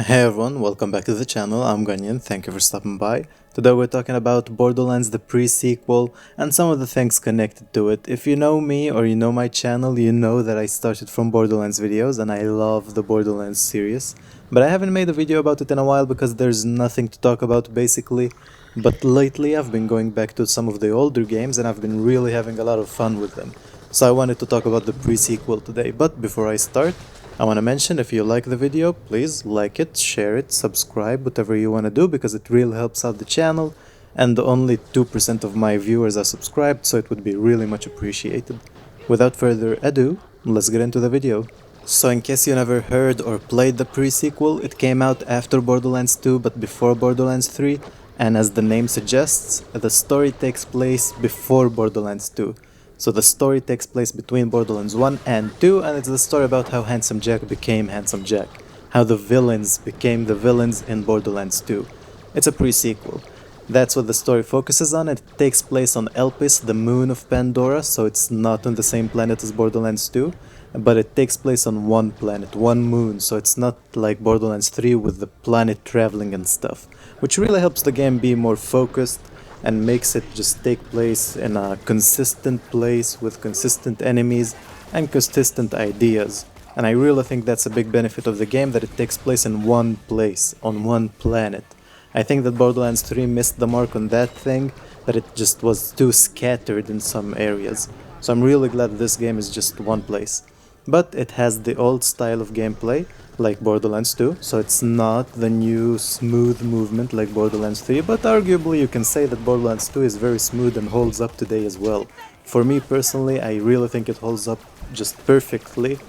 Hey everyone, welcome back to the channel. I'm Ganyan, thank you for stopping by. Today we're talking about Borderlands, the pre-sequel, and some of the things connected to it. If you know me or you know my channel, you know that I started from Borderlands videos and I love the Borderlands series. But I haven't made a video about it in a while because there's nothing to talk about basically. But lately I've been going back to some of the older games and I've been really having a lot of fun with them. So I wanted to talk about the pre-sequel today, but before I start, I want to mention if you like the video, please like it, share it, subscribe, whatever you want to do because it really helps out the channel and only 2% of my viewers are subscribed, so it would be really much appreciated. Without further ado, let's get into the video. So in case you never heard or played the pre-sequel, it came out after Borderlands 2 but before Borderlands 3, and as the name suggests, the story takes place before Borderlands 2. So the story takes place between Borderlands 1 and 2, and it's the story about how Handsome Jack became Handsome Jack, how the villains became the villains in Borderlands 2. It's a pre-sequel. That's what the story focuses on. It takes place on Elpis, the moon of Pandora, so it's not on the same planet as Borderlands 2, but it takes place on one planet, one moon, so it's not like Borderlands 3 with the planet traveling and stuff, which really helps the game be more focused and makes it just take place in a consistent place with consistent enemies and consistent ideas. And I really think that's a big benefit of the game, that it takes place in one place, on one planet. I think that Borderlands 3 missed the mark on that thing, that it just was too scattered in some areas. So I'm really glad this game is just one place. But it has the old style of gameplay, like Borderlands 2, so it's not the new smooth movement like Borderlands 3, but arguably you can say that Borderlands 2 is very smooth and holds up today as well. For me personally, I really think it holds up just perfectly.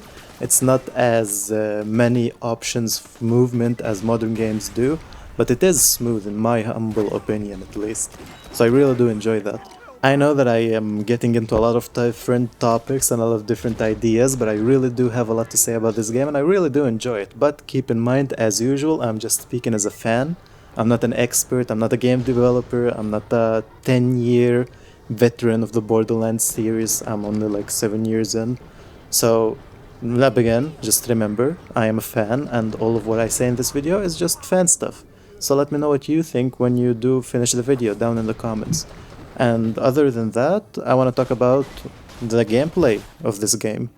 It's not as many options of movement as modern games do, but it is smooth in my humble opinion at least. So I really do enjoy that. I know that I am getting into a lot of different topics and a lot of different ideas, but I really do have a lot to say about this game and I really do enjoy it. But keep in mind, as usual, I'm just speaking as a fan. I'm not an expert, I'm not a game developer, I'm not a 10-year veteran of the Borderlands series, I'm only like 7 years in. So, again, just remember, I am a fan and all of what I say in this video is just fan stuff. So let me know what you think when you do finish the video down in the comments. And other than that, I want to talk about the gameplay of this game.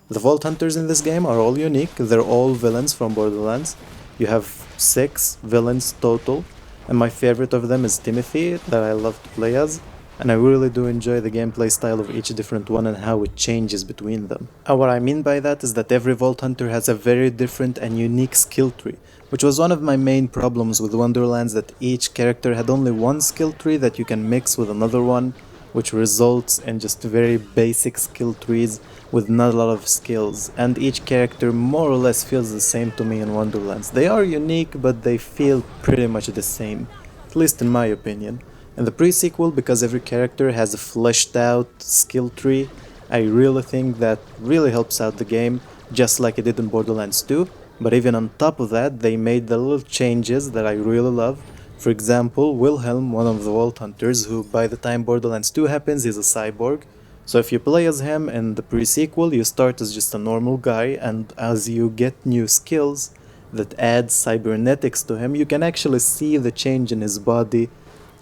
The Vault Hunters in this game are all unique, they're all villains from Borderlands. You have 6 villains total, and my favorite of them is Timothy, that I love to play as. And I really do enjoy the gameplay style of each different one and how it changes between them. And what I mean by that is that every Vault Hunter has a very different and unique skill tree, which was one of my main problems with Wonderlands, that each character had only one skill tree that you can mix with another one, which results in just very basic skill trees with not a lot of skills, and each character more or less feels the same to me in Wonderlands. They are unique, but they feel pretty much the same, at least in my opinion. In the pre-sequel, because every character has a fleshed out skill tree, I really think that really helps out the game, just like it did in Borderlands 2. But even on top of that, they made the little changes that I really love. For example, Wilhelm, one of the Vault Hunters, who by the time Borderlands 2 happens is a cyborg. So if you play as him in the pre-sequel, you start as just a normal guy, and as you get new skills that add cybernetics to him, you can actually see the change in his body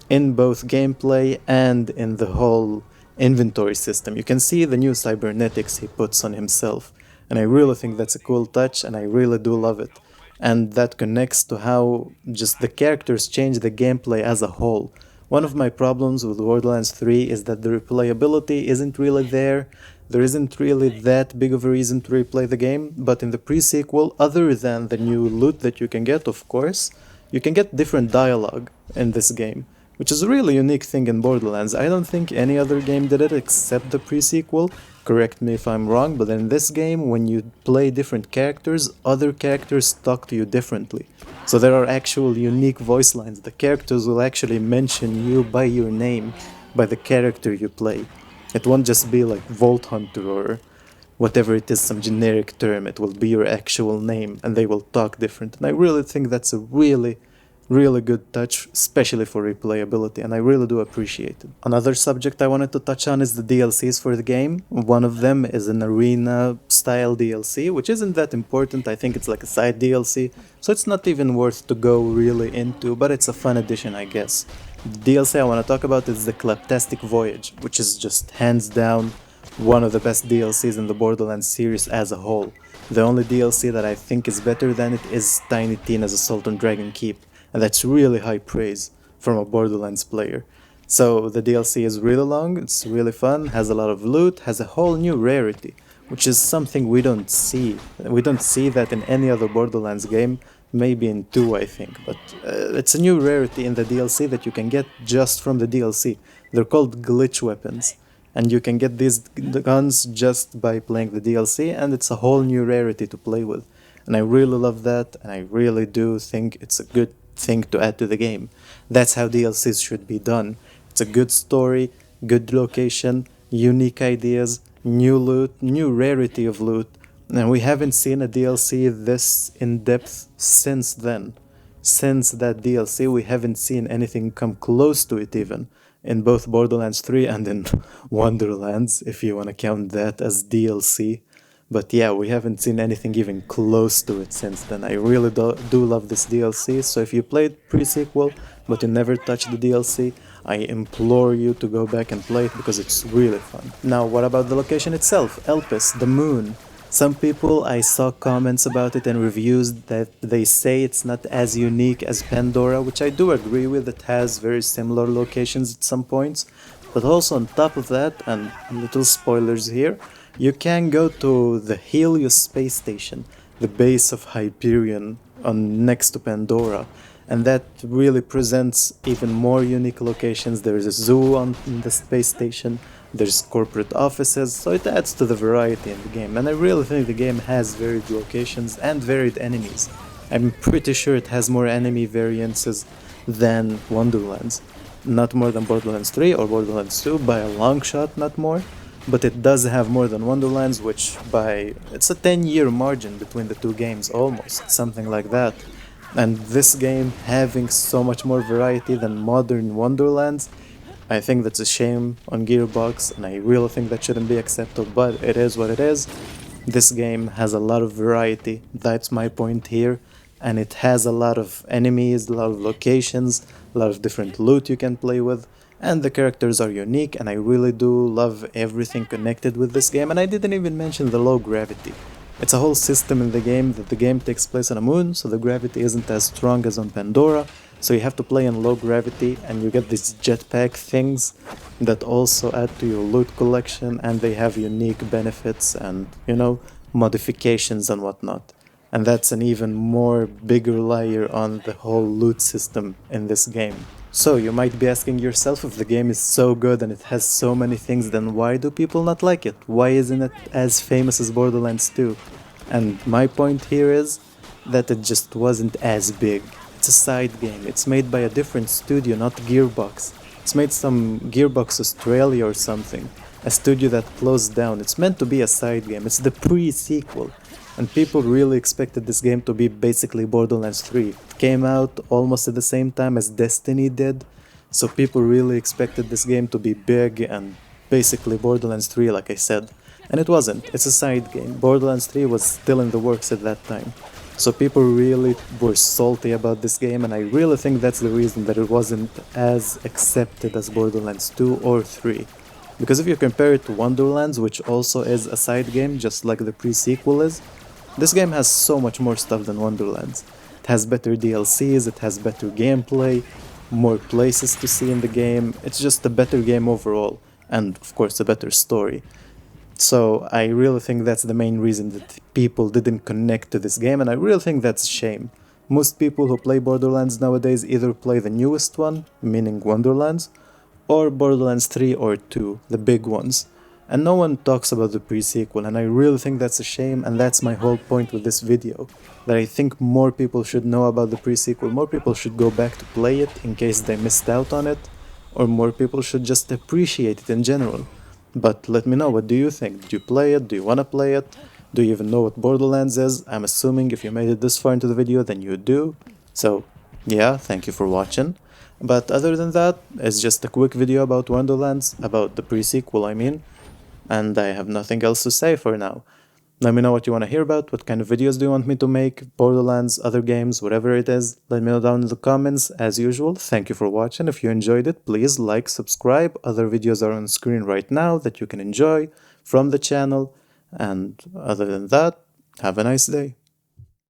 in both gameplay and in the whole inventory system. You can see the new cybernetics he puts on himself. And I really think that's a cool touch and I really do love it. And that connects to how just the characters change the gameplay as a whole. One of my problems with Borderlands 3 is that the replayability isn't really there. There isn't really that big of a reason to replay the game, but in the pre-sequel, other than the new loot that you can get, of course, you can get different dialogue in this game, which is a really unique thing in Borderlands. I don't think any other game did it except the pre-sequel. Correct me if I'm wrong, but in this game, when you play different characters, other characters talk to you differently. So there are actual unique voice lines. The characters will actually mention you by your name, by the character you play. It won't just be like Vault Hunter or whatever it is, some generic term. It will be your actual name and they will talk different. And I really think that's a really Really good touch, especially for replayability, and I really do appreciate it. Another subject I wanted to touch on is the DLCs for the game. One of them is an arena style DLC, which isn't that important. I think it's like a side DLC, so it's not even worth to go really into, but it's a fun addition, I guess. The DLC I want to talk about is the Claptastic Voyage, which is just hands down one of the best DLCs in the Borderlands series as a whole. The only DLC that I think is better than it is Tiny Tina's Assault on Dragon Keep, and that's really high praise from a Borderlands player. So the DLC is really long, it's really fun, has a lot of loot, has a whole new rarity, which is something we don't see. We don't see that in any other Borderlands game, maybe in 2 I think, but it's a new rarity in the DLC that you can get just from the DLC. They're called glitch weapons, and you can get these guns just by playing the DLC, and it's a whole new rarity to play with. And I really love that, and I really do think it's a good thing to add to the game. That's how DLCs should be done. It's a good story, good location, unique ideas, new loot, new rarity of loot, and we haven't seen a DLC this in-depth since then. Since that DLC, we haven't seen anything come close to it even, in both Borderlands 3 and in Wonderlands, if you want to count that as DLC. But yeah, we haven't seen anything even close to it since then. I really do love this DLC, so if you played pre-sequel but you never touched the DLC, I implore you to go back and play it because it's really fun. Now, what about the location itself? Elpis, the moon. Some people, I saw comments about it and reviews that they say it's not as unique as Pandora, which I do agree with. It has very similar locations at some points, but also on top of that, and little spoilers here, you can go to the Helios space station, the base of Hyperion next to Pandora, and that really presents even more unique locations. There is a zoo on the space station, there's corporate offices, so it adds to the variety in the game, and I really think the game has varied locations and varied enemies. I'm pretty sure it has more enemy variances than Wonderlands. Not more than Borderlands 3 or Borderlands 2, by a long shot, not more, but it does have more than Wonderlands, which it's a 10-year margin between the two games, almost, something like that. And this game having so much more variety than modern Wonderlands, I think that's a shame on Gearbox, and I really think that shouldn't be accepted, but it is what it is. This game has a lot of variety, that's my point here, and it has a lot of enemies, a lot of locations, a lot of different loot you can play with, and the characters are unique, and I really do love everything connected with this game, and I didn't even mention the low gravity. It's a whole system in the game that the game takes place on a moon, so the gravity isn't as strong as on Pandora, so you have to play in low gravity, and you get these jetpack things that also add to your loot collection, and they have unique benefits and, modifications and whatnot. And that's an even more bigger layer on the whole loot system in this game. So you might be asking yourself, if the game is so good and it has so many things, then why do people not like it? Why isn't it as famous as Borderlands 2? And my point here is that it just wasn't as big. It's a side game, it's made by a different studio, not Gearbox. It's made some Gearbox Australia or something, a studio that closed down. It's meant to be a side game, it's the pre-sequel. And people really expected this game to be basically Borderlands 3. It came out almost at the same time as Destiny did, so people really expected this game to be big and basically Borderlands 3, like I said. And it wasn't, it's a side game. Borderlands 3 was still in the works at that time. So people really were salty about this game, and I really think that's the reason that it wasn't as accepted as Borderlands 2 or 3. Because if you compare it to Wonderlands, which also is a side game, just like the pre-sequel is, this game has so much more stuff than Wonderlands. It has better DLCs, it has better gameplay, more places to see in the game, it's just a better game overall, and of course a better story. So I really think that's the main reason that people didn't connect to this game, and I really think that's a shame. Most people who play Borderlands nowadays either play the newest one, meaning Wonderlands, or Borderlands 3 or 2, the big ones. And no one talks about the pre-sequel, and I really think that's a shame, and that's my whole point with this video. That I think more people should know about the pre-sequel, more people should go back to play it in case they missed out on it, or more people should just appreciate it in general. But let me know, what do you think? Did you play it? Do you wanna play it? Do you even know what Borderlands is? I'm assuming if you made it this far into the video, then you do. So Yeah, thank you for watching. But other than that, it's just a quick video about Wonderlands, about the pre-sequel I mean, and I have nothing else to say for now. Let me know what you want to hear about, what kind of videos do you want me to make, Borderlands, other games, whatever it is. Let me know down in the comments as usual. Thank you for watching. If you enjoyed it, please like, subscribe. Other videos are on screen right now that you can enjoy from the channel. And other than that, have a nice day.